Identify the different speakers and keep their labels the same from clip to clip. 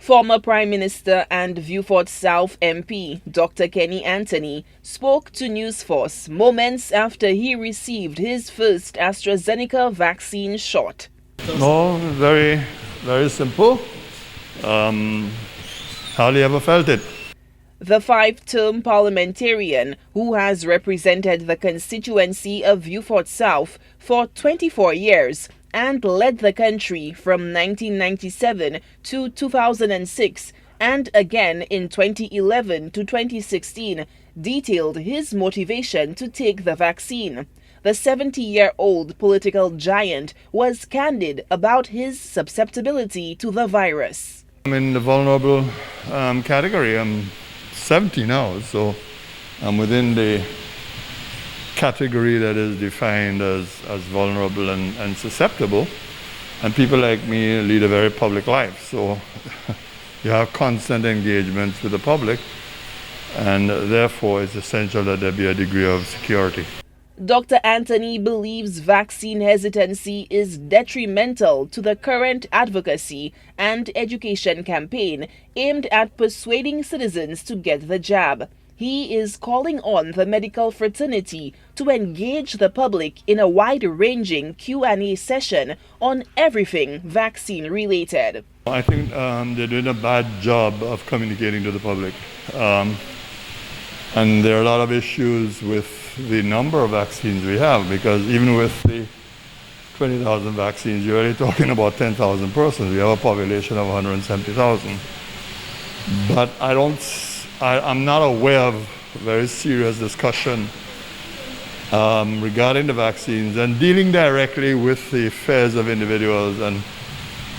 Speaker 1: Former Prime Minister and Beaufort South MP Dr. Antony spoke to News Force moments after he received his first AstraZeneca vaccine shot.
Speaker 2: No, very, very simple. Hardly ever felt it.
Speaker 1: The five-term parliamentarian, who has represented the constituency of Beaufort South for 24 years and led the country from 1997 to 2006 and again in 2011 to 2016, detailed his motivation to take the vaccine. The 70-year-old political giant was candid about his susceptibility to the virus.
Speaker 2: I'm in the vulnerable category. I'm 70 now, so I'm within the category that is defined as vulnerable and susceptible. And people like me lead a very public life, so you have constant engagements with the public, and therefore it's essential that there be a degree of security.
Speaker 1: Dr. Antony believes vaccine hesitancy is detrimental to the current advocacy and education campaign aimed at persuading citizens to get the jab. He is calling on the medical fraternity to engage the public in a wide-ranging Q&A session on everything vaccine-related.
Speaker 2: I think they're doing a bad job of communicating to the public. And there are a lot of issues with the number of vaccines we have, because even with the 20,000 vaccines, you're already talking about 10,000 persons. We have a population of 170,000. But I'm not aware of very serious discussion regarding the vaccines and dealing directly with the affairs of individuals. And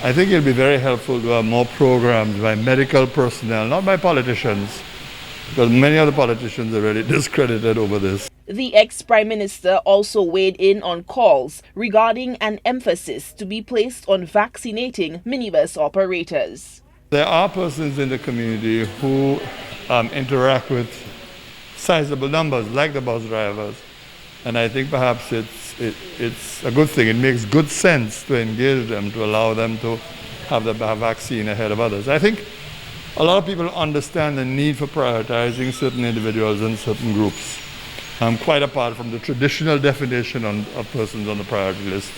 Speaker 2: I think it'll be very helpful to have more programs by medical personnel, not by politicians, because many of the politicians are really discredited over this.
Speaker 1: The ex-Prime Minister also weighed in on calls regarding an emphasis to be placed on vaccinating minibus operators.
Speaker 2: There are persons in the community who interact with sizable numbers, like the bus drivers, and I think perhaps it's a good thing. It makes good sense to engage them, to allow them to have the vaccine ahead of others. I think a lot of people understand the need for prioritizing certain individuals and certain groups, quite apart from the traditional definition of persons on the priority list.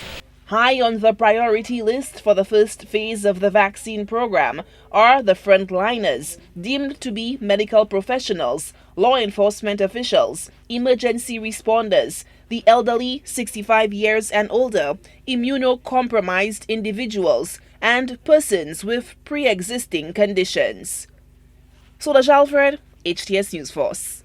Speaker 1: High on the priority list for the first phase of the vaccine program are the frontliners, deemed to be medical professionals, law enforcement officials, emergency responders, the elderly 65 years and older, immunocompromised individuals, and persons with pre-existing conditions. Soda Alfred, HTS News Force.